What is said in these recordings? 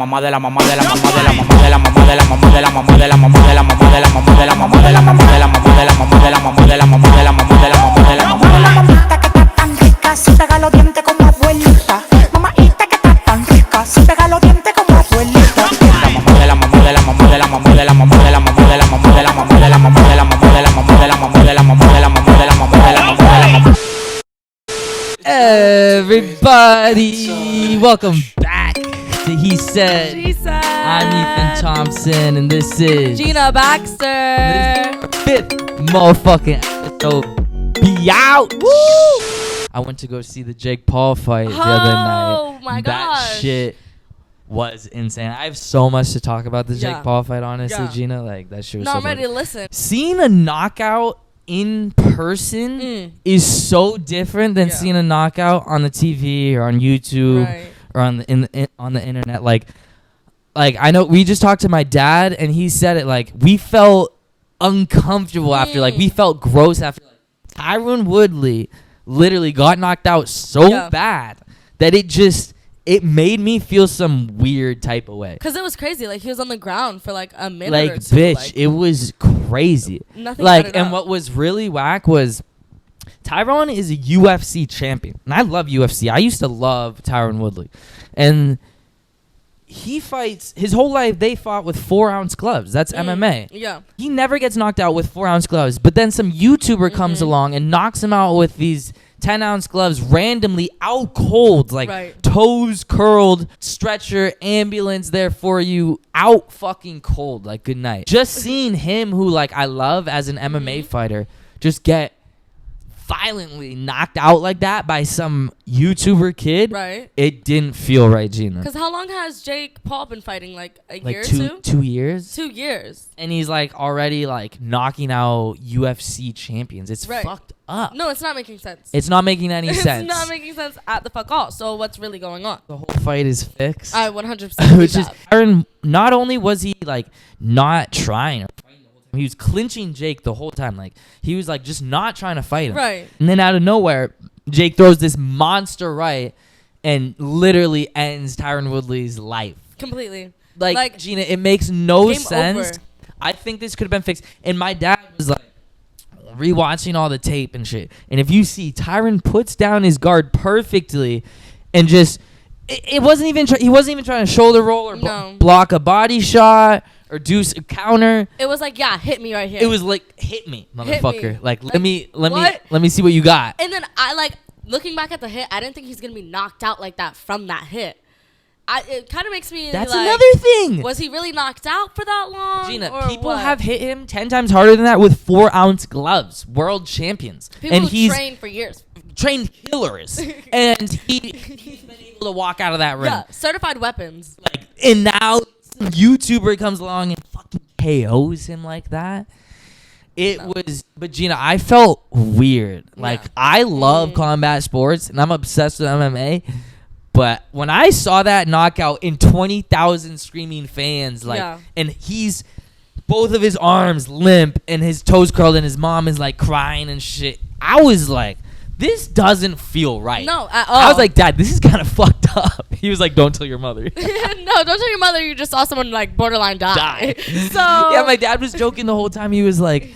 Mamá de la mamá de la mamá de la mamá de la mamá de la mamá de la mamá de la mamá de la mamá de la mamá de la mamá de la mamá de la mamá de la mamá de la mamá de la mamá de la mamá de la mamá de la mamá de la mamita que está tan rica, si pega los dientes como abuelita. Mamita que está tan rica, si pega los dientes como abuelita. La mamá de la mamá de la mamá de la mamá de la mamá de la mamá de la mamá de la mamá de la mamá de la mamá de la mamá de la mamá de la mamá de la mamá de la mamá de la mamá de la mamá. Everybody, welcome back to He Said. She Said. I'm Ethan Thompson, and this is Gina Baxter. This is our fifth motherfucking episode. Be out. Woo! I went to go see the Jake Paul fight the other night. Oh my That gosh. shit was insane. I have so much to talk about the Yeah. Jake Paul fight, honestly, Yeah. Gina. Like, that shit was No, so I'm ready fun. to listen. Seeing a knockout in person is so different than Yeah. seeing a knockout on the TV or on YouTube Right. or on the internet. Like I know we just talked to my dad and he said it, like, we felt uncomfortable after, like, we felt gross after. Like, Tyron Woodley literally got knocked out so bad that it made me feel some weird type of way. Because it was crazy. Like, he was on the ground for like a minute Like, or two. bitch, Like, it was crazy. nothing Like, added and up. what was really whack was Tyron is a UFC champion. And I love UFC. I used to love Tyron Woodley. And he fights, his whole life they fought with 4-ounce gloves. That's MMA. Yeah. He never gets knocked out with 4-ounce gloves. But then some YouTuber comes along and knocks him out with these 10-ounce gloves randomly out cold, like Right. toes curled, stretcher, ambulance there for you, out fucking cold, like good night. Just seeing him, who like I love as an MMA fighter, just get violently knocked out like that by some YouTuber kid, Right. it didn't feel right, Gina. Because how long has Jake Paul been fighting? Like a year or Like two years. 2 years. And he's like already like knocking out UFC champions. It's Right. fucked up. No, it's not making sense. It's not making any sense. It's not making sense at the fuck all. So what's really going on? The whole fight is fixed. I 100% Which believe is that. Aaron. Not only was he like not trying or fighting the whole time, he was clinching Jake the whole time. Like he was like just not trying to fight him. Right. And then out of nowhere, Jake throws this monster right and literally ends Tyron Woodley's life. Completely. Like Gina, it makes no Game sense. over. I think this could have been fixed. And my dad was like rewatching all the tape and shit. And if you see, Tyron puts down his guard perfectly and just it wasn't even he wasn't even trying to shoulder roll or No. block a body shot or do a counter. It was like, yeah, hit me right here. It was like, hit me, motherfucker. Like let me what? see what you got. And then I like looking back at the hit. I didn't think he's gonna be knocked out like that from that hit. It kind of makes me. That's like, another thing. Was he really knocked out for that long? Gina, or people what? have hit him 10 times harder than that with 4-ounce gloves. World champions. People and who he's trained for years. trained killers. And he's been able to walk out of that ring. Yeah, certified weapons. Like, and now some YouTuber comes along and fucking KOs him like that. But Gina, I felt weird. Like, I love combat sports and I'm obsessed with MMA. But when I saw that knockout in 20,000 screaming fans, like, and he's both of his arms limp and his toes curled and his mom is like crying and shit, I was like, this doesn't feel right. No, at all. I was like, Dad, this is kind of fucked up. He was like, don't tell your mother. No, don't tell your mother you just saw someone like borderline die. So yeah, my dad was joking the whole time. He was like,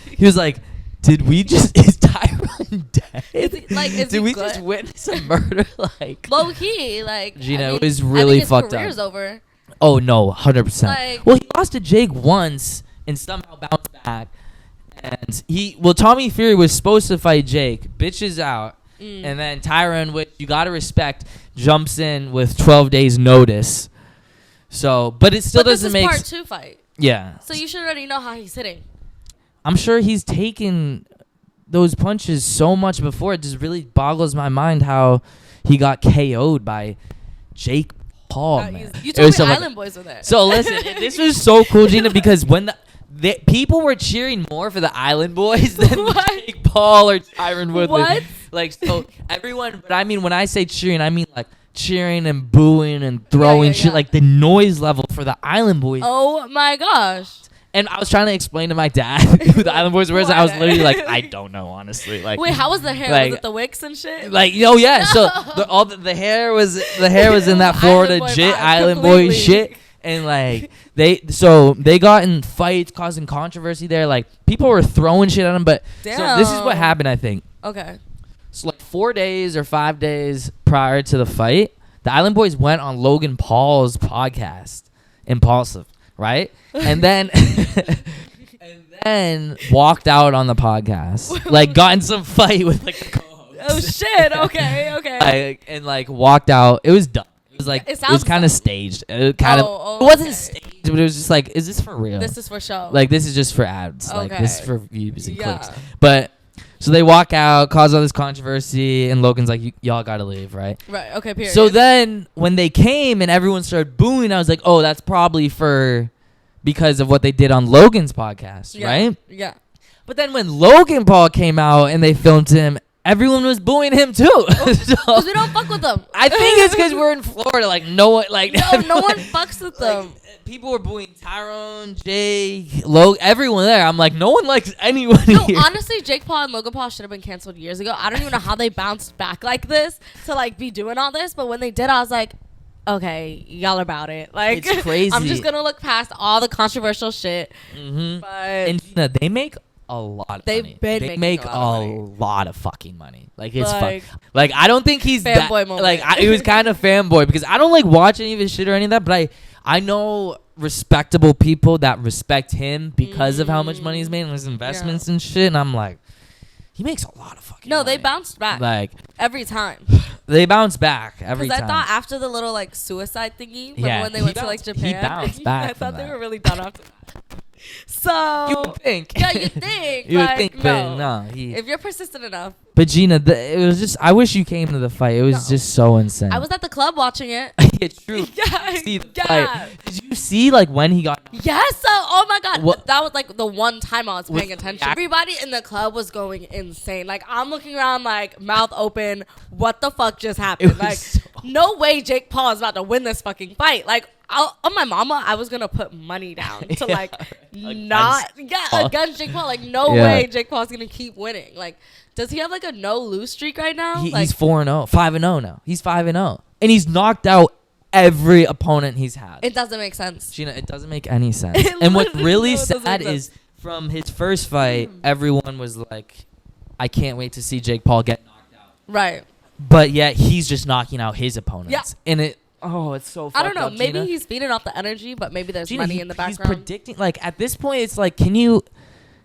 did we just, is Tyron dead? Is Did he we good? just witness a murder? Like, low key, like Gina, it was really fucked his career's up. over. Oh no, 100%. Like, well, he lost to Jake once and somehow bounced back. And Tommy Fury was supposed to fight Jake, bitches out, and then Tyron, which you gotta respect, jumps in with 12 days notice. So, but it still doesn't make. This is part 2 fight. Yeah. So you should already know how he's hitting. I'm sure he's taken those punches so much before. It just really boggles my mind how he got KO'd by Jake Paul, man. You told me so Island Boys were there. So listen, this was so cool, Gina, because when the people were cheering more for the Island Boys than Jake Paul or Tyron Woodley. What? Like, so everyone, but I mean, when I say cheering, I mean like cheering and booing and throwing shit, like the noise level for the Island Boys. Oh my gosh. And I was trying to explain to my dad who the Island Boys were, and I was literally like, I don't know, honestly. Like, wait, how was the hair? like, was it the wicks and shit? like, oh yeah. So the hair was in that Florida Island Boy Jit vibe, Island Boy completely. shit, And like they got in fights, causing controversy there. Like people were throwing shit at him. But so this is what happened, I think. Okay. So like 4 days or 5 days prior to the fight, the Island Boys went on Logan Paul's podcast, Impulsive, right? And then walked out on the podcast, like got in some fight with like the co-host. Oh shit! Okay. And like walked out. It was dumb. It was like it was kind of staged. It kind of it wasn't staged, but it was just like, is this for real? This is for show. Like this is just for ads. Okay. Like this is for views and clicks. But so they walk out, cause all this controversy, and Logan's like, y'all gotta leave, right? Right. Okay. Period. So then when they came and everyone started booing, I was like, oh, that's probably because of what they did on Logan's podcast, right? Yeah. But then when Logan Paul came out and they filmed him, everyone was booing him too. Because we don't fuck with them. I think it's because we're in Florida. Like no one, like no one fucks with them. People were booing Tyrone, Jake, everyone there. I'm like, no one likes anyone No, here. honestly, Jake Paul and Logan Paul should have been canceled years ago. I don't even know how they bounced back like this to like be doing all this. But when they did, I was like, okay, y'all about it. Like, it's crazy. I'm just gonna look past all the controversial shit. Mm-hmm. But And Gina, they make a lot of money. They make a lot of fucking money. Like it's like, like I don't think he's that, fanboy moment. like it was kind of fanboy because I don't like watch any of his shit or any of that, but I know respectable people that respect him because of how much money he's made in his investments and shit, and I'm like, he makes a lot of fucking money. they bounced back like every time. They bounce back every time. Because I thought after the little like suicide thingy, when they he went to like Japan, he bounced back. I thought they were really done after that. So you would think. Yeah, you think. You like, would think, but no. If you're persistent enough. But Gina, it was just. I wish you came to the fight. It was just so insane. I was at the club watching it. It's true. Yeah. See the fight. Did you see like when he got? Yes. Oh my God. What? That was like the one time I was paying Was attention. Everybody in the club was going insane. Like I'm looking around like mouth open. What the fuck just happened? Like no way Jake Paul is about to win this fucking fight. Like on my mama, I was gonna put money down to against Jake Paul. Like no way Jake Paul's gonna keep winning. Like does he have like a no lose streak right now? He's 4-0, 5-0 now. He's 5-0, and he's knocked out every opponent he's had. It doesn't make sense, Gina. It doesn't make any sense. And what's really sad is from his first fight, everyone was like, I can't wait to see Jake Paul get knocked out. Right. But yet he's just knocking out his opponents. Yeah. And it's so fucked I don't know. up, Maybe Gina. he's feeding off the energy, but maybe there's Gina, money in the background. He's predicting, like, at this point, it's like, can you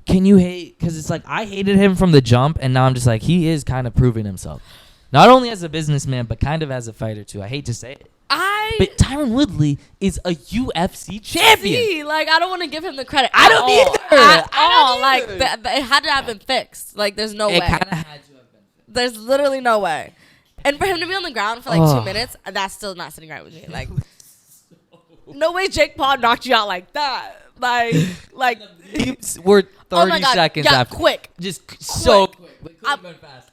hate? Because it's like, I hated him from the jump, and now I'm just like, he is kind of proving himself. Not only as a businessman, but kind of as a fighter, too. I hate to say it. But Tyron Woodley is a UFC champion. Like, I don't want to give him the credit. I don't either. At all. Like, it had to have been fixed. Like, there's no way. It kind of had to have been fixed. There's literally no way. And for him to be on the ground for like 2 minutes, that's still not sitting right with me. Like, no way Jake Paul knocked you out like that. Like we're 30 seconds after. Quick. Just so quick.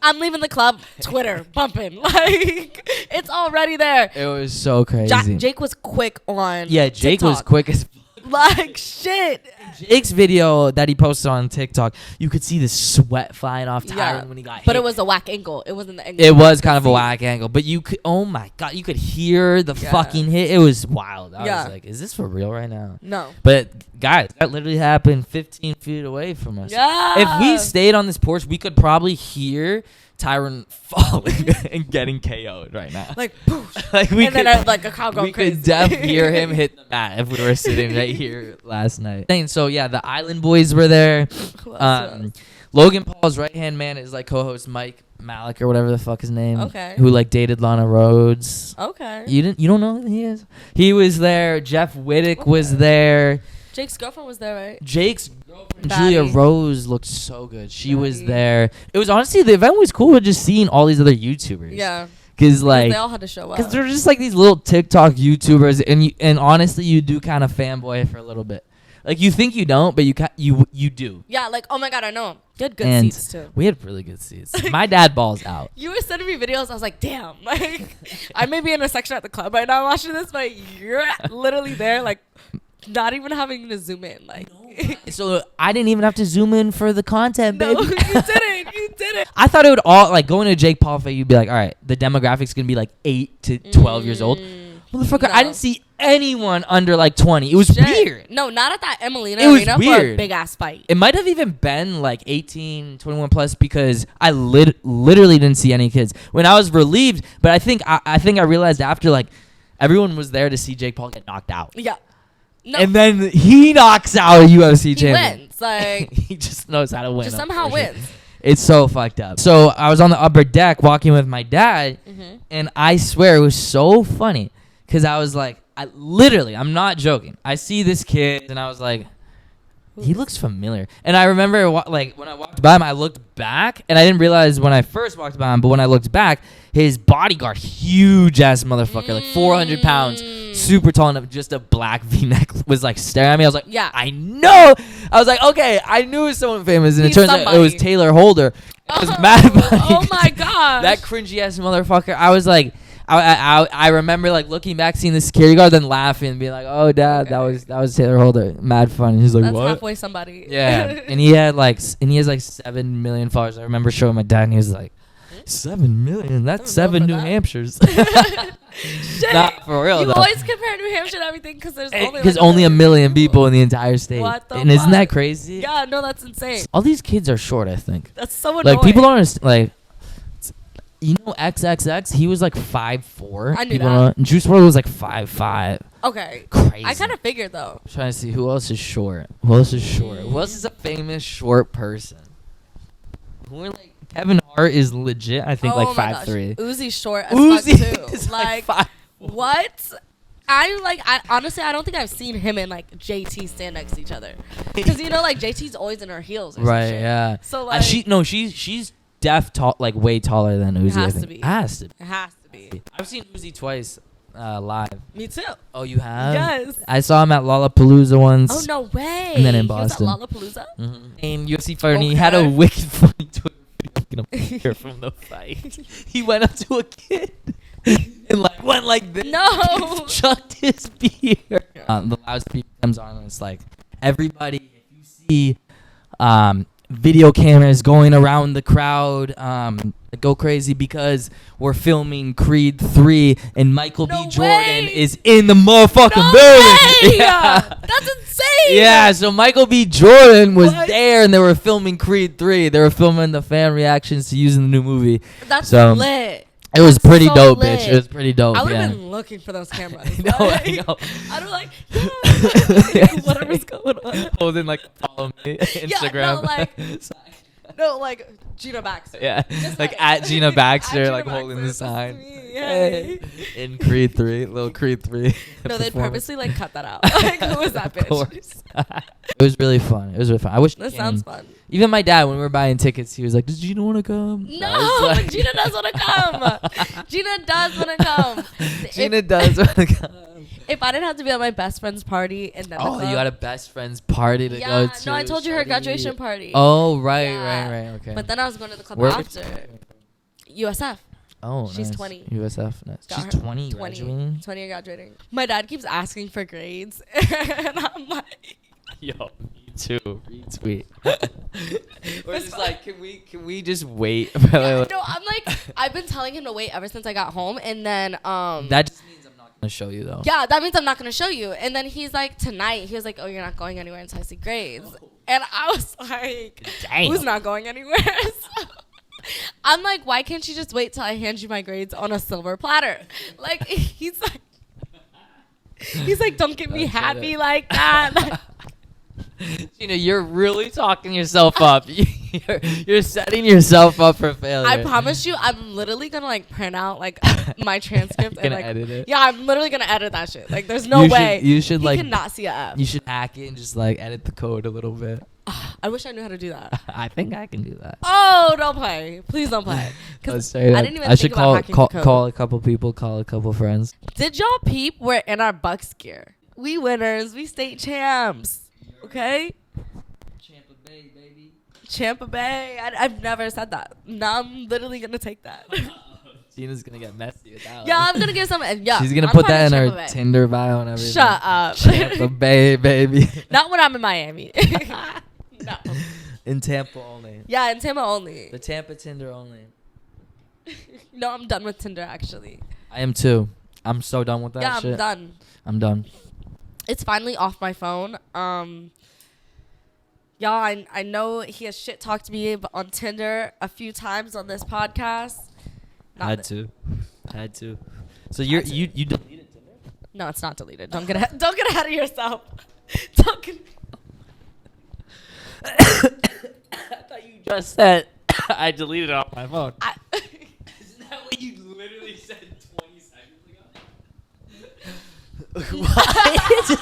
I'm leaving the club. Twitter bumping. Like, it's already there. It was so crazy. Jake was quick on Jake TikTok. was quick as like shit. Jake's video that he posted on TikTok, you could see the sweat flying off Tyron when he got hit. But it was a whack angle. It wasn't the angle. It was kind of a whack angle. But you could, oh my God, you could hear the fucking hit. It was wild. I was like, is this for real right now? No. But guys, that literally happened 15 feet away from us. Yeah. If we stayed on this porch, we could probably hear Tyron falling and getting KO'd right now. Like, poof. Like we and could, then like a crowd going crazy. We could definitely hear him hit the mat if we were sitting right here last night. So yeah, the Island Boys were there. Logan Paul's right hand man is like co-host Mike Malik or whatever the fuck his name. Okay. Who like dated Lana Rhoades. Okay. You don't know who he is? He was there. Jeff Witek was there. Jake's girlfriend was there, right? Jake's girlfriend, Julia Rose, looked so good. She was there. It was honestly, the event was cool just seeing all these other YouTubers. Yeah. Because like, they all had to show up. Because they're just like these little TikTok YouTubers, and honestly, you do kind of fanboy for a little bit. Like you think you don't, but you do. Yeah, like oh my God, I know him. You had good and seats too. We had really good seats. My dad balls out. You were sending me videos. I was like, damn. Like I may be in a section at the club right now watching this, but you're literally there, like not even having to zoom in. Like so I didn't even have to zoom in for the content, baby. No, you didn't. You didn't. I thought it would all like going to a Jake Paul fight. You'd be like, all right, the demographic's gonna be like 8 to 12 years old. Motherfucker, No. I didn't see anyone under like 20. It was Shit. weird. No, not at that Amalie It was arena for a weird. big ass fight. It might have even been like 18, 21 plus because I literally didn't see any kids. When I was relieved, but I think I realized after like everyone was there to see Jake Paul get knocked out. Yeah. No. And then he knocks out a UFC he champion. wins. Like He just knows how to win. just somehow wins. It's so fucked up. So I was on the upper deck walking with my dad, Mm-hmm. and I swear it was so funny because I was like, I'm not joking. I see this kid, and I was like, he looks familiar. And I remember like when I walked by him, I looked back, and I didn't realize when I first walked by him, but when I looked back, his bodyguard, huge ass motherfucker, like 400 pounds, super tall, and just a black V-neck, was like staring at me. I was like, Yeah. I know. I was like, okay, I knew it was someone famous, and He's it turns out it was somebody. Taylor Holder. It was mad funny. Oh my gosh. That cringy ass motherfucker. I was like, I remember like looking back, seeing the security guard, then laughing, and being like, "Oh, dad, that was Taylor Holder." Mad funny. He's like, That's "What?" halfway somebody. Yeah, and he has like 7 million followers. I remember showing my dad, and he was like, 7 million? That's I don't 7 know New about that. Hampshires. Shit. Not for real You though. always compare New Hampshire and everything because there's only Because like only a million people in the entire state. What the and isn't that fuck? crazy? Yeah, no, that's insane. All these kids are short, I think. That's so annoying. Like people don't understand. Like, you know, XXX. He was like 5'4". I knew People that. don't- and Juice WRLD was like 5'5". Okay. Crazy. I kind of figured though. I'm trying to see who else is short. Who else is short? Who else is a famous short person? Who are like Kevin Hart is legit. I think Oh like my gosh. 5'3". Uzi's short as Uzi fuck too. is Like, 5'4". what? I honestly I don't think I've seen him and like JT stand next to each other. Because you know like JT's always in her heels. Or some Right? shit. Yeah. So like she's like way taller than Uzi. I has think. to be. Has to be. it has to be. I've seen Uzi twice live. Me too. Oh, you have? Yes. I saw him at Lollapalooza once. Oh no way. And then in He was Boston. at Lollapalooza. And UFC fighter, and he had a Okay. wicked funny Twitter video. I'm gonna hear from the fight. He went up to a kid and like went like this. No. Chucked his beer. The loudspeaker comes on, and it's like, everybody, if you see video cameras going around the crowd, go crazy because we're filming Creed 3 and Michael No B. Jordan way. is in the motherfucking No building. way. Yeah. That's insane. Yeah, so Michael B. Jordan was What? there, and they were filming Creed 3. They were filming the fan reactions to using the new movie. That's So, lit. It was That's pretty so dope, lit. bitch. It was pretty dope. I would have Yeah. been looking for those cameras. I know, Like, I know. I'd be like, yeah, whatever's going on. Holding like follow me Instagram. Yeah, no, like, no, like Gina Baxter. Yeah, Just like at Gina Baxter, Gina like holding the Baxter, sign. this is me, yay. In Creed 3, little Creed 3. No, they'd performance. purposely like cut that out. Like, who was that bitch? Of course. It was really fun. It was really fun. I wish. That sounds fun. Even my dad, when we were buying tickets, he was like, "Does Gina want to come?" No, I was like- but Gina does want to come. Gina does want to come. Gina does want to come. If I didn't have to be at my best friend's party and then the Oh, club, you got a best friend's party to yeah, go to. no, I told you her shorty. graduation party. Oh, right, Yeah. right. Okay. But then I was going to the club Where- after. USF. Oh, She's nice. 20. USF. Nice. Got She's her 20 graduating. 20 and graduating. My dad keeps asking for grades. And I'm like, Yo, me too. Retweet. We're just like, can we just wait? yeah, no, I'm like, I've been telling him to wait ever since I got home. And then, That just means I'm not gonna show you though. yeah, that means I'm not going to show you. And then he's like, tonight, he was like, oh, you're not going anywhere until I see grades. And I was like, Damn. who's not going anywhere? So I'm like, why can't you just wait till I hand you my grades on a silver platter? Like, he's like, don't get me Don't say happy that. like that. Gina, you're really talking yourself up. You're setting yourself up for failure. I promise you, I'm literally gonna like print out like my transcript You're and gonna like edit it? Yeah, I'm literally gonna edit that shit. Like, there's no You should- way you should, he like- cannot see a F. You should hack it and just like edit the code a little bit. I wish I knew how to do that. I think I can do that. Oh, don't play, please don't play. Because I didn't even I should think about hacking the code. call a couple people, call a couple friends. Did y'all peep? We're in our Bucks gear. We winners. We state champs. Okay. Tampa Bay, baby. Tampa Bay. I've never said that. Now I'm literally gonna take that. Gina's gonna get messy with that. Yeah, one. I'm gonna give some. Yeah, She's gonna I'm put part that of in her Tampa Bay. Tinder bio and everything. Shut up. Tampa Bay, baby. Not when I'm in Miami. No. In Tampa only. Yeah, in Tampa only. The Tampa Tinder only. No, I'm done with Tinder actually. I am too. I'm so done with that Yeah, shit. I'm done. It's finally off my phone. Y'all, I know he has shit talked to me on Tinder a few times on this podcast. Had to. So you deleted Tinder? No, it's not deleted. Don't get ahead of yourself. Don't get. I thought you just said I deleted it off my phone. Isn't that what you literally said 20 seconds ago? What?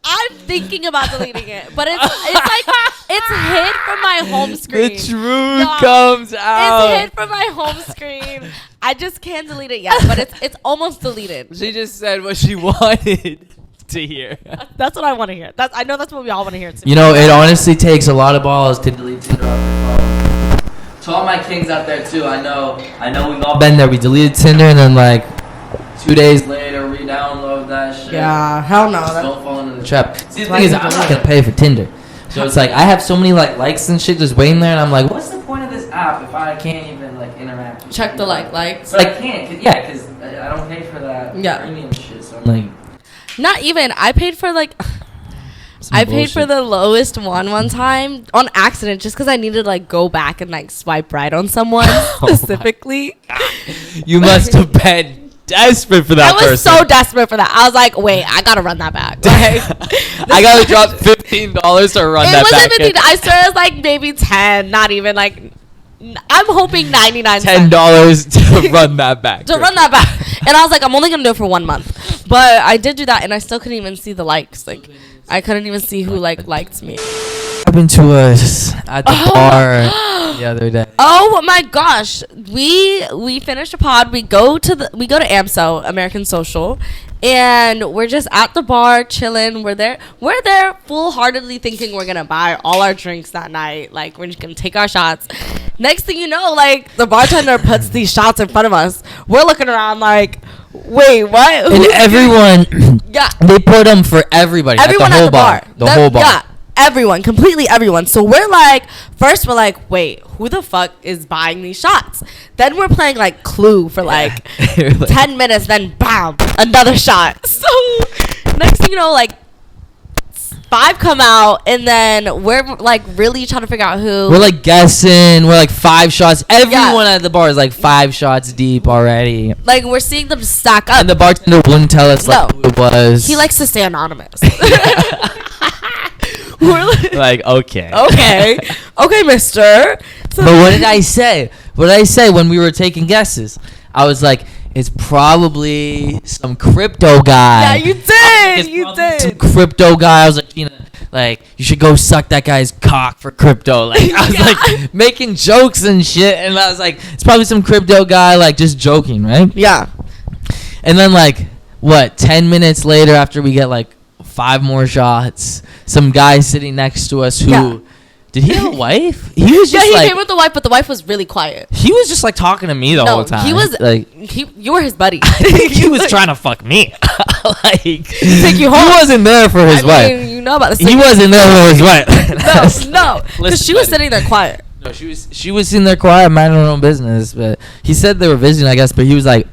I'm thinking about deleting it, but it's like it's hid from my home screen. The truth comes out. It's hid from my home screen. I just can't delete it yet, but it's almost deleted. She just said what she wanted to hear. That's what I want to hear. I know that's what we all want to hear too. You know, it honestly takes a lot of balls to delete Tinder off your phone. To all my kings out there too, I know we've all been there. We deleted Tinder and then like 2 days later re-download that shit. Yeah, hell no. Just don't fall into the trap. See, the thing is, I'm not gonna pay for Tinder, so it's like I have so many like likes and shit just waiting there, and I'm like, what's the point of this app if I can't even like interact? With Check the anybody? likes. But I can't, because I don't pay for that premium shit. So I'm like, not even. I paid for like. I paid for the lowest one time on accident just because I needed to like go back and like swipe right on someone specifically. You must have been desperate for that. I was so desperate for that. I was like, wait, I gotta run that back. Like, I gotta drop $15 to run that back. It wasn't $15. I swear it was like maybe 10. Not even like. I'm hoping 99 $10 to run that back. Run that back. And I was like, I'm only gonna do it for 1 month. But I did do that, and I still couldn't even see the likes. Like, I couldn't even see who like liked me. Happened to us at the bar the other day. Oh my gosh, we finished a pod. We go to AMSO, American Social, and we're just at the bar chilling. We're there full-heartedly thinking we're gonna buy all our drinks that night. Like, we're just gonna take our shots. Next thing you know, like, the bartender puts these shots in front of us. We're looking around like, wait, what? And everyone, they put them for everybody. Everyone at the bar. The whole bar. Yeah. Everyone, completely everyone. So we're like, wait, who the fuck is buying these shots? Then we're playing like Clue for like 10 minutes, then bam, another shot. So next thing you know, like 5 come out, and then we're like really trying to figure out who. We're like guessing. We're like 5 shots. Everyone at the bar is like 5 shots deep already. Like, we're seeing them stack up. And the bartender wouldn't tell us like who it was. He likes to stay anonymous. We're like, okay, mister. So but what did I say? What did I say when we were taking guesses? I was like, it's probably some crypto guy. Yeah, you did. Some crypto guy. I was like, you should go suck that guy's cock for crypto. Like, I was like making jokes and shit, and I was like, it's probably some crypto guy, like, just joking, right? Yeah. And then, like, 10 minutes later, after we get like 5 more shots, some guy sitting next to us who did he have a wife? He was just he came with the wife, but the wife was really quiet. He was just like talking to me the whole time. He was like, you were his buddy. He was trying to fuck me. Like, take you home. He wasn't there for his wife. You know about the he wasn't there for his wife. No, because she was sitting there quiet. No, she was sitting there quiet, minding her own business. But he said they were visiting, I guess. But he was like,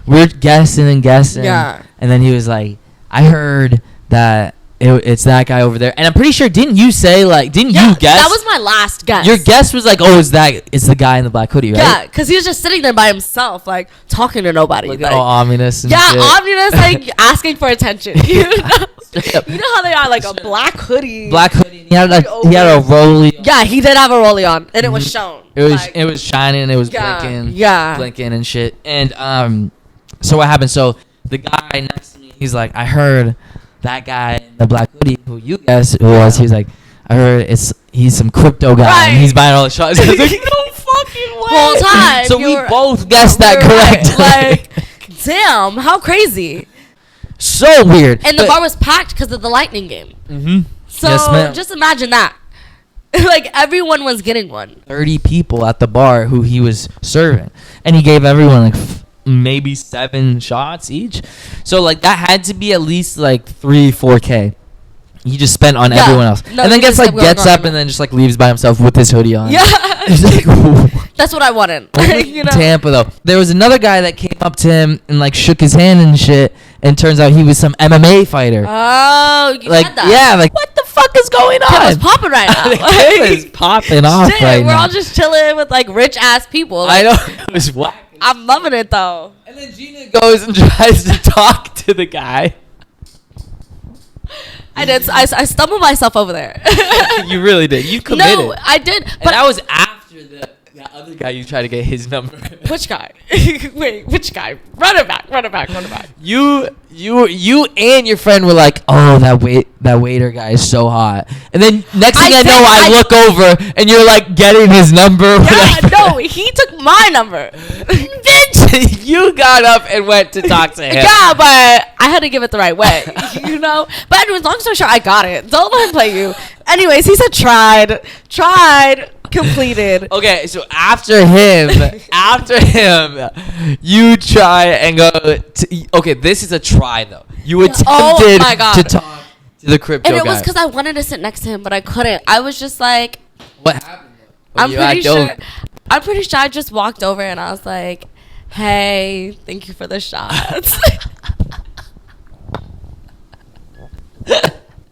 we're guessing and guessing. Yeah. And then he was like, I heard that it's that guy over there, and I'm pretty sure. Didn't you say you guess? That was my last guess. Your guess was like, it's the guy in the black hoodie, right? Yeah, because he was just sitting there by himself, like talking to nobody. Looking all ominous and shit. Ominous, like asking for attention. You know how they are, like a black hoodie. Black hoodie. He had a rollie. Yeah, he did have a rollie on, and it was shown. It was shining. It was blinking. Yeah, blinking and shit. And so what happened? So the guy next to me, he's like, I heard that guy in the black hoodie, who you guess who was, he was like, I heard he's some crypto guy, and he's buying all the shots. I was like, no fucking way. Whole time. So we both guessed that correctly. Like, damn, how crazy. So weird. And the bar was packed because of the Lightning game. Mm-hmm. So just imagine that. Like, everyone was getting one. 30 people at the bar who he was serving, and he gave everyone like maybe 7 shots each. So like that had to be at least like 3-4K he just spent on everyone else. No, and then gets up and then just like leaves by himself with his hoodie on. Yeah. It's like, That's what I wanted. You know? Tampa though. There was another guy that came up to him and like shook his hand and shit, and turns out he was some MMA fighter. Oh, you like said that. yeah, like what the fuck is going on? Tampa's popping right now. It's popping off Shit, right we're now. all just chilling with like rich ass people. I Like, know it was whack. I'm loving it though. And then Gina goes and tries to talk to the guy. I did. I stumbled myself over there. You really did. You committed. No, I did. And But that was after the other guy you tried to get his number. which guy? Wait, which guy? Run it back. You and your friend were like, oh, that waiter guy is so hot. And then next thing I know, I look over and you're like getting his number. Yeah, no, he took my number. Bitch, you got up and went to talk to him. Yeah, but I had to give it the right way, you know. But anyways, long story short, I got it. Don't let him play you. Anyways, he said tried, completed. Okay, so after him, you try and go. Okay, this is a try though. You attempted to talk to the crypto guy. And it was because I wanted to sit next to him, but I couldn't. I was just like, what happened? I'm pretty sure I just walked over and I was like, hey, thank you for the shots.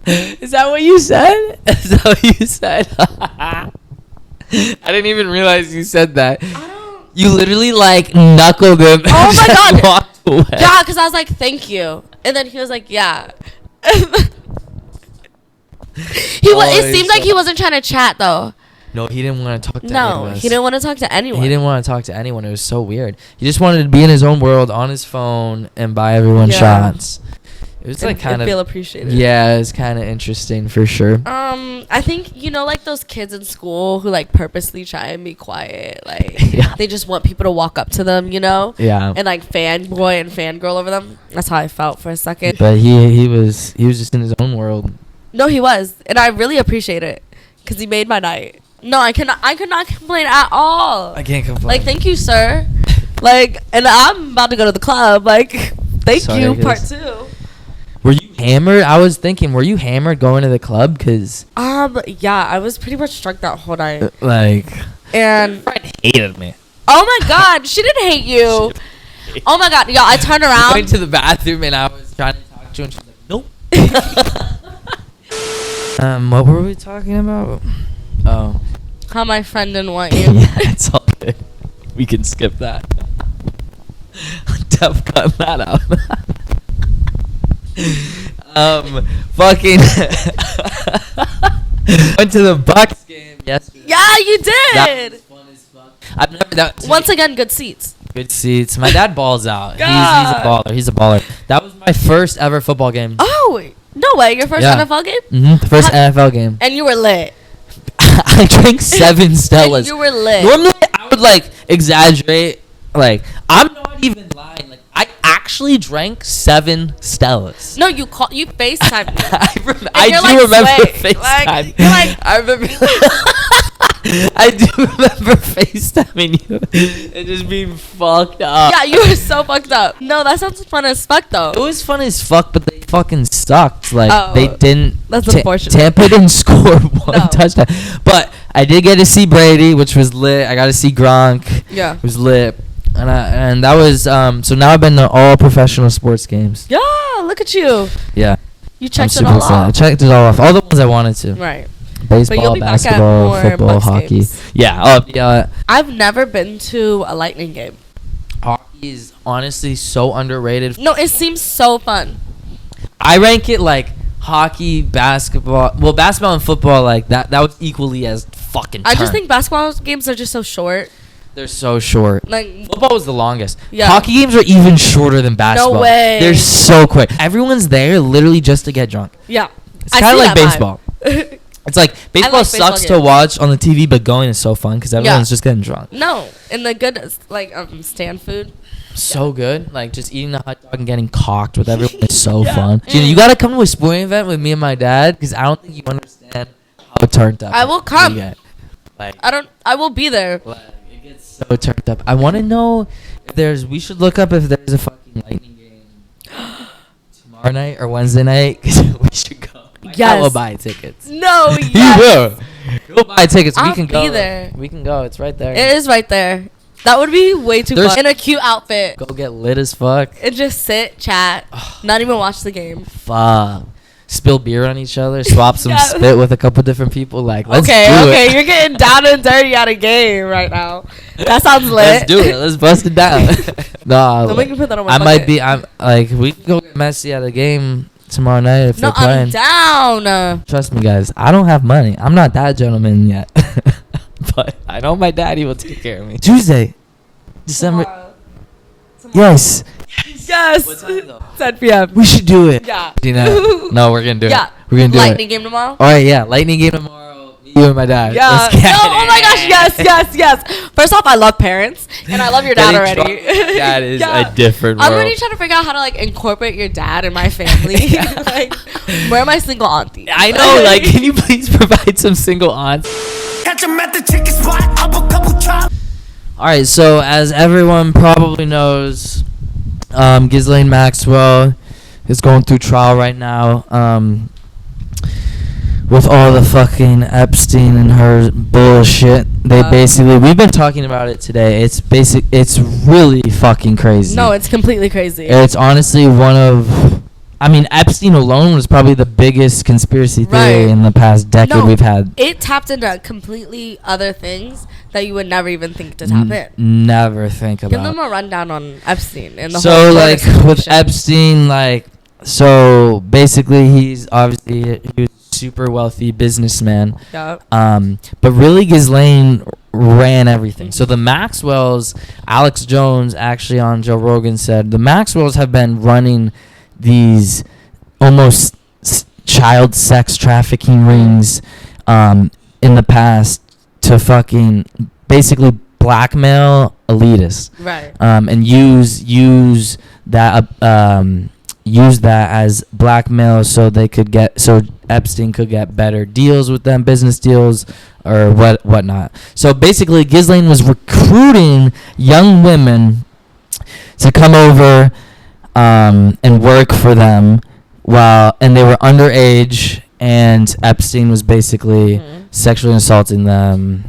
Is that what you said? Is that what you said? I didn't even realize you said that. You literally like knuckled him. Oh my god! Walked away. Yeah, because I was like, thank you, and then he was like, yeah. It seemed like he wasn't trying to chat though. No, he didn't want to talk to No, anyone else. he didn't want to talk to anyone. He didn't want to talk to anyone. It was so weird. He just wanted to be in his own world on his phone and buy everyone shots. It was like kind of feel appreciated. Yeah, it's kind of interesting for sure. I think like those kids in school who like purposely try and be quiet, like they just want people to walk up to them, you know? Yeah. And like fanboy and fangirl over them. That's how I felt for a second. But he was just in his own world. No, he was, and I really appreciate it because he made my night. No, I could not complain at all. I can't complain. Like, thank you, sir. Like, and I'm about to go to the club. Like, thank you, part 2. Were you hammered? I was thinking, were you hammered going to the club? Cause yeah, I was pretty much drunk that whole night. And friend hated me. Oh my god, she didn't hate you. Oh my god, y'all, I turned around. I went to the bathroom and I was trying to talk to her and she was like, nope. What were we talking about? Oh. How my friend didn't want you. Yeah, it's all good. We can skip that. Def cut that out. Fucking went to the Bucks game yesterday. Yeah, you did. That was fun as fuck. I've never Once again, good seats. Good seats. My dad balls out. He's a baller. He's a baller. That was my first ever football game. Oh, no way. Your first NFL game? Mm-hmm. The first NFL game. And you were lit. I drank 7 Stellas. And you were lit. Normally, I would like exaggerate. Like, I'm not even lying. Like, I actually drank 7 Stellas. No, you FaceTimed me. I do remember FaceTime. I remember. I do remember FaceTiming you and just being fucked up. Yeah, you were so fucked up. No, that sounds fun as fuck though. It was fun as fuck, but they fucking sucked. Like they didn't. That's unfortunate. Tampa didn't score one touchdown, but I did get to see Brady, which was lit. I got to see Gronk. Yeah, it was lit. And that was so now I've been to all professional sports games. Yeah, look at you. Yeah, you checked it all off. I checked it all off. All the ones I wanted to. Right. Baseball, basketball, football, hockey. Games. Yeah. I've never been to a Lightning game. Hockey is honestly so underrated. No, it seems so fun. I rank it like hockey, basketball. Well, basketball and football like that was equally as fucking. I just think basketball games are just so short. They're so short. Like football was the longest. Yeah. Hockey games are even shorter than basketball. No way. They're so quick. Everyone's there literally just to get drunk. Yeah. It's kind of like baseball. It's like baseball sucks to watch on the TV, but going is so fun because everyone's just getting drunk. No, and the good stand food. So good, like just eating the hot dog and getting cocked with everyone is so fun. Gina, you gotta come to a sporting event with me and my dad because I don't think you understand how turned up. I will come. Like I will be there. Like, it gets so turned up. I want to know if we should look up if there's a fucking Lightning game tomorrow night or Wednesday night because we should go. Yes. I will buy tickets. No, yes. You will. Go buy tickets. I'll We can be go. there. We can go. It's right there. It is right there. That would be way too fun. In a cute outfit. Go get lit as fuck. And just sit, chat, not even watch the game. Fuck. Spill beer on each other. Swap some Yes. spit with a couple different people. Like, let's do Okay, it. you're getting down and dirty at a game right now. That sounds lit. Let's do it. Let's bust it down. No, Don't make me put that on my I bucket. might be. I'm like, we can go get messy at a game tomorrow night if No, they're playing. I'm down. Trust me, guys. I don't have money. I'm not that gentleman yet. But I know my daddy will take care of me. Tuesday, December. Yes. Yes. What time, though? 10 p.m. We should do it. Yeah. Dina. No, we're gonna do Yeah. it. We're gonna do Lightning it. game tomorrow? All right, yeah. Lightning game tomorrow. You and my dad. Yeah. Let's get No, it. oh my gosh, yes. First off, I love parents, and I love your dad Getting already. drunk with my dad is Yeah. a different I'm world. already trying to figure out how to like incorporate your dad in my family. Like, where are my single aunties? I know. Like, can you please provide some single aunts? Catch 'em at the chicken spot, up a couple chops. All right. So as everyone probably knows, Ghislaine Maxwell is going through trial right now. With all the fucking Epstein and her bullshit, we've been talking about it today. It's really fucking crazy. No, it's completely crazy. It's honestly Epstein alone was probably the biggest conspiracy theory Right. in the past decade No, we've had. It tapped into completely other things that you would never even think to tap in. Never think Give about. them a rundown on Epstein and the So whole like Florida with situation. Epstein, so basically he was a super wealthy businessman. Yep. But really Ghislaine ran everything. So the Maxwells, Alex Jones actually on Joe Rogan said the Maxwells have been running these almost child sex trafficking rings in the past to fucking basically blackmail elitists. Right. And use that as blackmail so Epstein could get better deals with them, business deals or whatnot. So basically Ghislaine was recruiting young women to come over and work for them and they were underage, and Epstein was basically sexually assaulting them,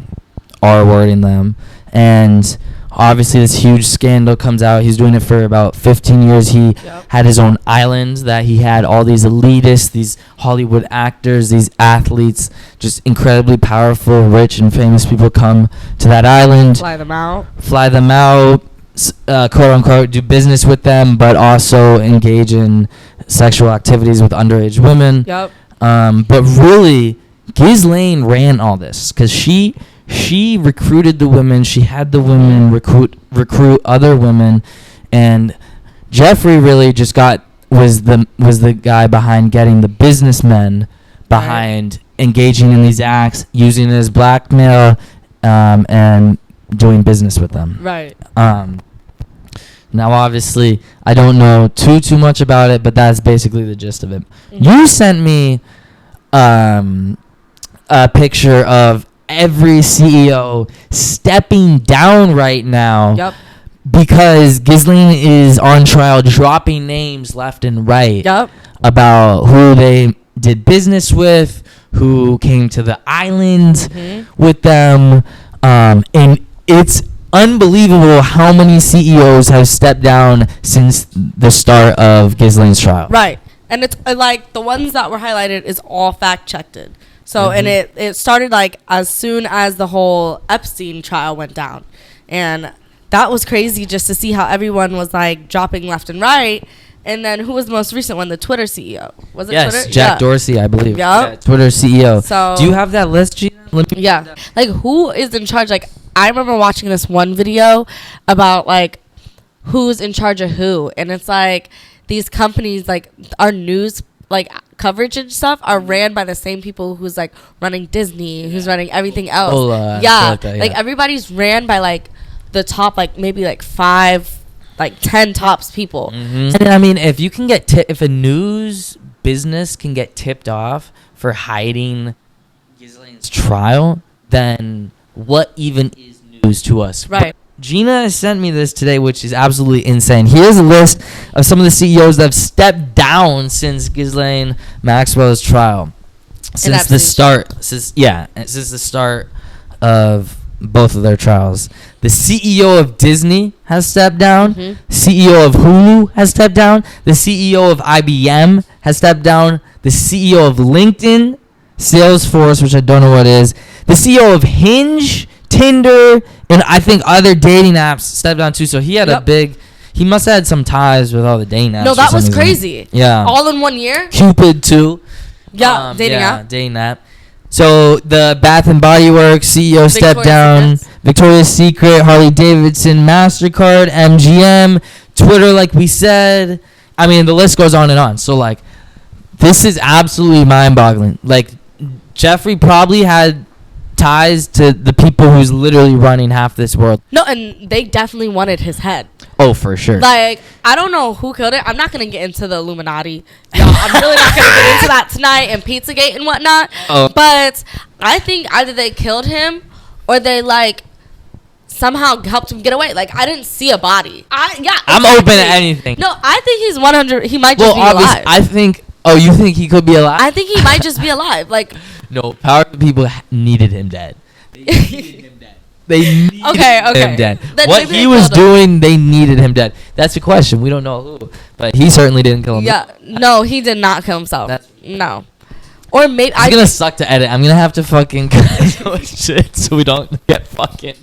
R-wording them, and obviously this huge scandal comes out. He's doing it for about 15 years. He had his own island that he had all these elitists, these Hollywood actors, these athletes, just incredibly powerful, rich and famous people come to that island. Fly them out. Quote unquote, do business with them, but also engage in sexual activities with underage women. Yep. But really, Ghislaine ran all this because she recruited the women. She had the women recruit other women, and Jeffrey really just was the guy behind getting the businessmen behind engaging in these acts, using it as blackmail, and doing business with them. Right. Now, obviously, I don't know too much about it, but that's basically the gist of it. You sent me a picture of every CEO stepping down right now. Yep. Because Ghislaine is on trial dropping names left and right. Yep. About who they did business with, who came to the island with them. And it's unbelievable how many CEOs have stepped down since the start of Ghislaine's trial. Right. And it's like the ones that were highlighted is all fact checked. So, and it started like as soon as the whole Epstein trial went down. And that was crazy just to see how everyone was like dropping left and right. And then who was the most recent one? The Twitter CEO. Was it Twitter? Jack Dorsey, I believe. Yep. Yeah, Twitter CEO. So, do you have that list, Gina? Yeah. Like who is in charge? Like I remember watching this one video about like who's in charge of who. And it's like these companies, like our news, like coverage and stuff are ran by the same people who's like running Disney, who's running everything else. Like everybody's ran by like the top, like maybe like 5, like 10 tops people. And I mean, if you can get if a news business can get tipped off for hiding Ghislaine's trial, then what even is news to us? Right. Gina sent me this today, which is absolutely insane. Here's a list of some of the CEOs that have stepped down since Ghislaine Maxwell's trial. since the start. Since the start of both of their trials. The CEO of Disney has stepped down. CEO of Hulu has stepped down. The CEO of IBM has stepped down. The CEO of LinkedIn, Salesforce, which I don't know what is. The CEO of Hinge, Tinder, and I think other dating apps stepped down too. So he had a big. He must have had some ties with all the dating apps. No, that was crazy. Yeah. All in 1 year? Cupid too. Yeah, dating app. Dating app. So the Bath and Body Works CEO stepped down. Victoria's Secret, Harley Davidson, MasterCard, MGM, Twitter, like we said. I mean, the list goes on and on. So like, this is absolutely mind-boggling. Like, Jeffrey probably had ties to the people who's literally running half this world. No, and they definitely wanted his head. Oh, for sure. Like, I don't know who killed it. I'm not going to get into the Illuminati. Y'all, I'm really not going to get into that tonight and Pizzagate and whatnot. Oh. But I think either they killed him or they, like, somehow helped him get away. Like, I didn't see a body. I'm open to anything. No, I think he's 100. He might just be alive. I think. Oh, you think he could be alive? I think he might just be alive. Like, no, powerful people needed him dead. They needed him dead. They needed him dead. Then what he was doing, they needed him dead. That's the question. We don't know who, but he certainly didn't kill himself. Yeah, no, he did not kill himself. No. Or maybe it's gonna suck to edit. I'm gonna have to fucking cut shit so we don't get fucking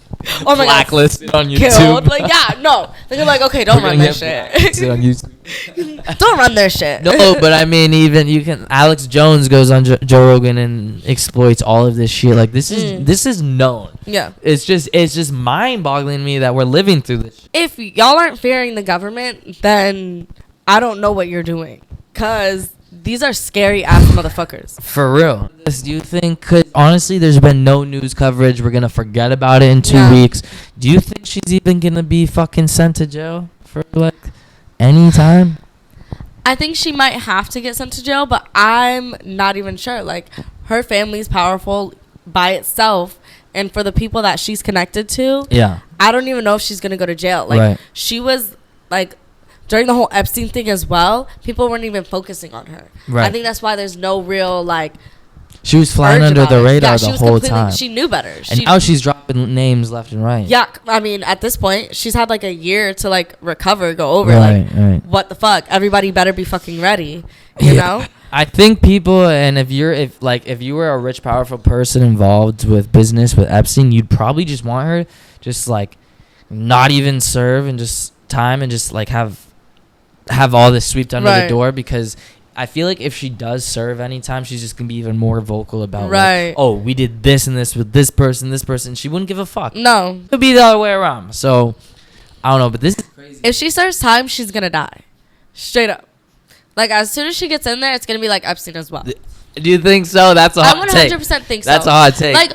blacklisted on YouTube. Killed. Like, yeah, no. They're like, okay, don't run their shit. On YouTube. Don't run their shit. No, but I mean, even you can. Alex Jones goes on Joe Rogan and exploits all of this shit. Like, this is known. Yeah. It's just mind-boggling to me that we're living through this. If y'all aren't fearing the government, then I don't know what you're doing. 'Cause these are scary ass motherfuckers. For real. Do you think, honestly, there's been no news coverage. We're going to forget about it in 2 weeks. Do you think she's even going to be fucking sent to jail for, like, any time? I think she might have to get sent to jail, but I'm not even sure. Like, her family's powerful by itself. And for the people that she's connected to, I don't even know if she's going to go to jail. Like, she was, like, during the whole Epstein thing as well, people weren't even focusing on her. Right. I think that's why there's no real, like, she was flying under the radar the whole time. She knew better. And now she's dropping names left and right. Yeah, I mean, at this point, she's had, like, a year to, like, recover, go over. Right. What the fuck? Everybody better be fucking ready, you know? I think people, and if you were a rich, powerful person involved with business with Epstein, you'd probably just want her just, like, not even serve and just time and just, like, have all this swept under the door, because I feel like if she does serve anytime, she's just gonna be even more vocal about like, oh, we did this and this with this person. She wouldn't give a fuck. No, it would be the other way around. So I don't know, but this is crazy. If she serves time, she's gonna die, straight up. Like, as soon as she gets in there, it's gonna be like Epstein as well. Do you think so? That's a hot take. I 100% think so. That's a hot take.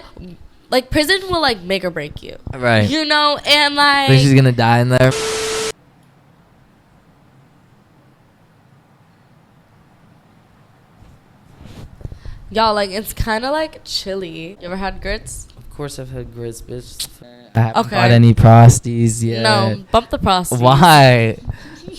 Like prison will, like, make or break you. Right. You know, and like, think she's gonna die in there. Y'all, like, it's kind of like chilly. You ever had grits? Of course I've had grits, bitch. I haven't bought any prosties yet. No, bump the prosties. Why?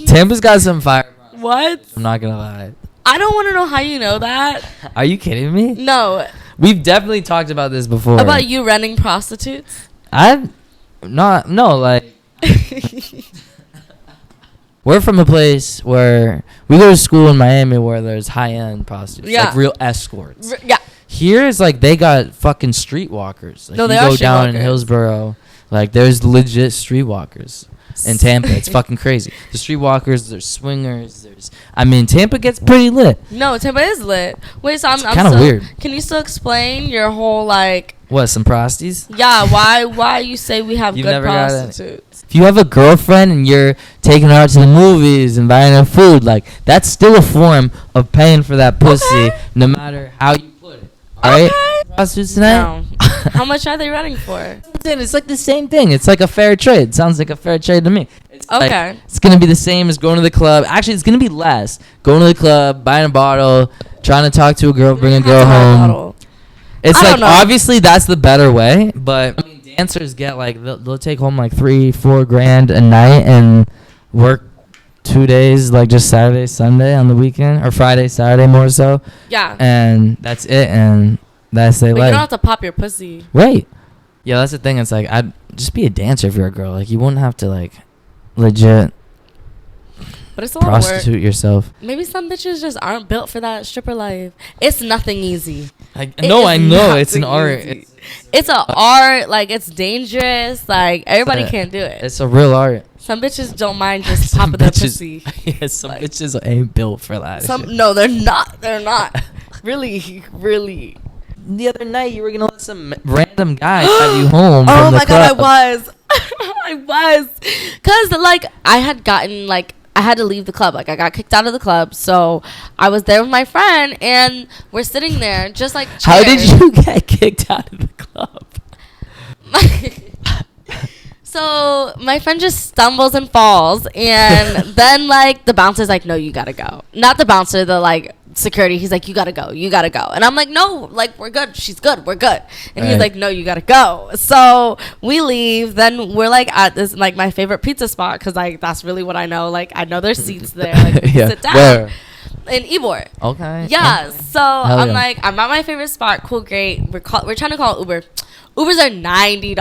Tampa's got some fire. What? I'm not gonna lie. I don't want to know how you know that. Are you kidding me? No. We've definitely talked about this before. About you renting prostitutes? I'm not. No, like. We're from a place where we go to school in Miami where there's high-end prostitutes, like real escorts. Yeah. Here is like they got fucking streetwalkers. Like, no, they you are go down in streetwalkers. Hillsborough, like there's legit streetwalkers in Tampa. It's fucking crazy. The streetwalkers, there's swingers, Tampa gets pretty lit. No, Tampa is lit. Wait, so I'm kind of weird. Can you still explain your whole, like, what, some prosties? Yeah, why you say we have good prostitutes? If you have a girlfriend and you're taking her out to the movies and buying her food, like, that's still a form of paying for that pussy, no matter how you put it. All right? Prostitutes tonight? No. How much are they running for? It's like the same thing. It's like a fair trade. Sounds like a fair trade to me. It's okay. Like, it's going to be the same as going to the club. Actually, it's going to be less. Going to the club, buying a bottle, trying to talk to a girl, bring a girl home. It's like, obviously, that's the better way, but I mean, dancers get like, they'll take home like $3-4 grand a night and work 2 days, like just Saturday, Sunday on the weekend, or Friday, Saturday more so, Yeah. and that's it, and that's they But like. you don't have to pop your pussy. Right. Yeah, that's the thing. It's like, I'd just be a dancer if you're a girl. Like, you wouldn't have to, like, legit But it's a lot of work. prostitute yourself. Maybe some bitches just aren't built for that stripper life. It's nothing easy. I It know, is I know. It's an nothing art. easy. It's an art. Like, it's dangerous. Like, everybody can't do it. It's a real art. Some bitches don't mind just Some popping their bitches- pussy. Yeah, some Like- bitches ain't built for that. shit. No, they're not. They're not. Really, really. The other night, you were going to let some random guy have you home Oh from the my god, I club. was. I was. Cause like I had gotten like I had to leave the club. Like I got kicked out of the club. So I was there with my friend and we're sitting there just like How did chairs. you get kicked out of the club? So my friend just stumbles and falls and then like the bouncer's like, no, you gotta go. Not the bouncer, the like security. He's like, you gotta go, you gotta go. And I'm like, no, like we're good, she's good, we're good. And he's Right. like, no, you gotta go. So we leave. Then we're like at this like my favorite pizza spot because like that's really what I know. Like I know there's seats there. Like we can Yeah. sit down. Where? In Ybor. Okay. Yeah. Okay. So Hell I'm yeah. like, I'm at my favorite spot. Cool, great. We're trying to call Uber. Ubers are $90.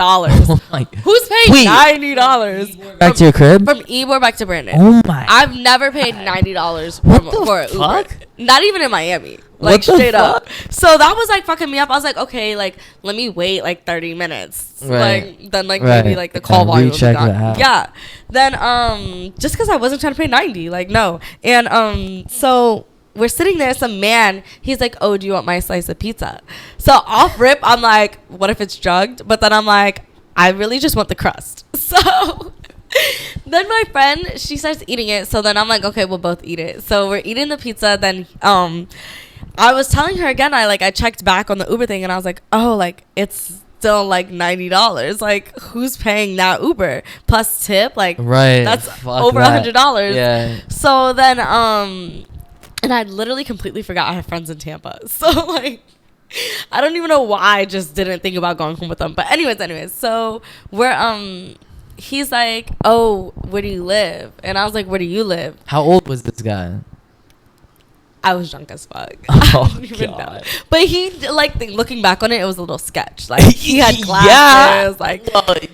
Oh my. Who's paying Wait. $90? Back to your crib? From Ybor back to Brandon. Oh my. I've never paid $90 What for, the for an fuck? Uber. Not even in Miami. What Like the straight up. fuck? So that was like fucking me up. I was like, okay, like let me wait like 30 minutes. Right. Like then like Right. maybe like the call Kinda volume will be recheck gone. the app. Yeah. Then just because I wasn't trying to pay 90, like no. And so we're sitting there, some man, he's like, oh, do you want my slice of pizza? So off rip, I'm like, what if it's drugged? But then I'm like, I really just want the crust. So then my friend, she starts eating it. So then I'm like, okay, we'll both eat it. So we're eating the pizza. Then I was telling her again, I checked back on the Uber thing and I was like, oh, like it's still like $90. Like who's paying that Uber plus tip? Like Right. that's Fuck over that. $100. Yeah. So then and I literally completely forgot I have friends in Tampa. So like I don't even know why I just didn't think about going home with them. But anyways, so we're he's like, oh, where do you live? And I was like, where do you live? How old was this guy? I was drunk as fuck. Oh, I don't even know. God. But he looking back on it, it was a little sketch. Like he had Yeah. glasses. Like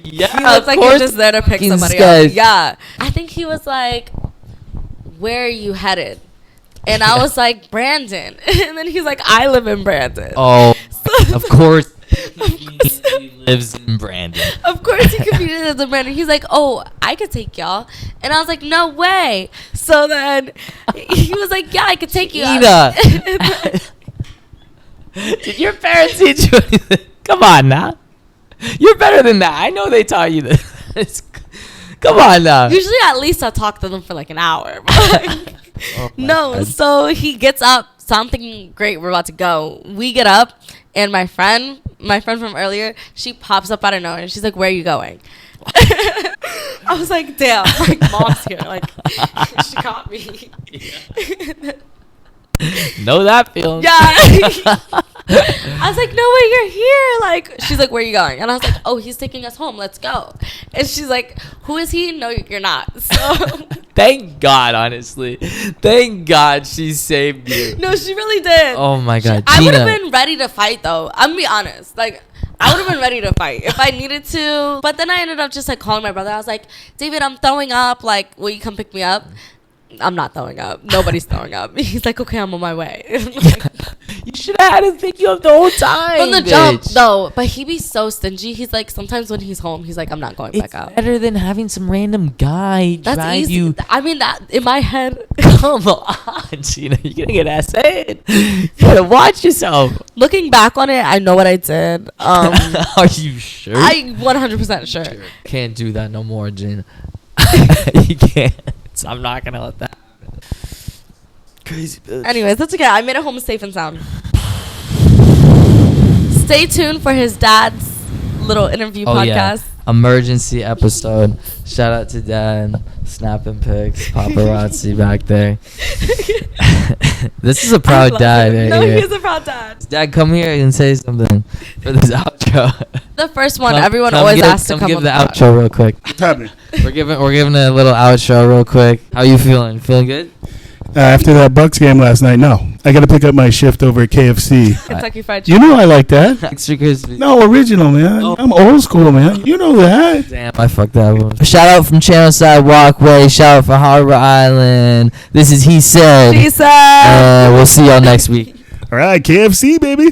Yeah. he looked like he was just there to pick Fucking somebody sketch. up. Yeah. I think he was like, where are you headed? And I was like, Brandon. And then he's like, I live in Brandon. Oh, So- of course. He lives in Brandon. Of course he competed as a Brandon. He's like, oh, I could take y'all. And I was like, no way. So then he was like, yeah, I could take you. Ida. Did your parents teach you anything? Come on now. You're better than that. I know they taught you this. Come on now. Usually at least I talk to them for like an hour. Oh my No, God. so he gets up. So I'm thinking, great, we're about to go. We get up, and my friend from earlier, she pops up out of nowhere, and she's like, where are you going? I was like, damn, like, mom's here. Like, she caught me. Know that feeling. Yeah. I was like, no way, you're here. Like, she's like, where are you going? And I was like, oh, he's taking us home. Let's go. And she's like, who is he? No, you're not. So Thank God, honestly. Thank God she saved you. no, she really did. Oh my God, I would have Gina. been ready to fight though. I'm gonna be honest. Like I would have been ready to fight if I needed to. But then I ended up just like calling my brother. I was like, David, I'm throwing up. Like, will you come pick me up? I'm not throwing up. Nobody's throwing up. He's like, okay, I'm on my way. You should have had him pick you up the whole time. From the bitch. jump, though. But he be so stingy. He's like, sometimes when he's home, he's like, I'm not going It's back out. better than having some random guy That's drive easy. you. I mean, that in my head, Come on, Gina. You're gonna get essayed. You gotta watch yourself. looking back on it, I know what I did. Are you sure? I 100% sure. Can't do that no more, Gina. You can't. I'm not gonna let that happen. Crazy bitch. Anyways, that's okay. I made it home safe and sound. Stay tuned for his dad's little interview podcast. Emergency episode. Shout out to Dad. Snapping pics. Paparazzi back there. This is a proud love dad. him. Right No, here. he is a proud dad. Dad, come here and say something for this outro. The first one, Come- everyone come always give- asks to come give on the pod. outro real quick. What's happening? We're giving a little outro real quick. How you feeling? Feeling good? After that Bucks game last night, no. I got to pick up my shift over at KFC. Kentucky Fried You Chicken. know I like that. Extra crispy. No, original, man. Oh. I'm old school, man. You know that. Damn, I fucked that one. Shout out from Channelside Walkway. Shout out for Harbor Island. This is He Said. She said. And we'll see y'all next week. All right, KFC, baby.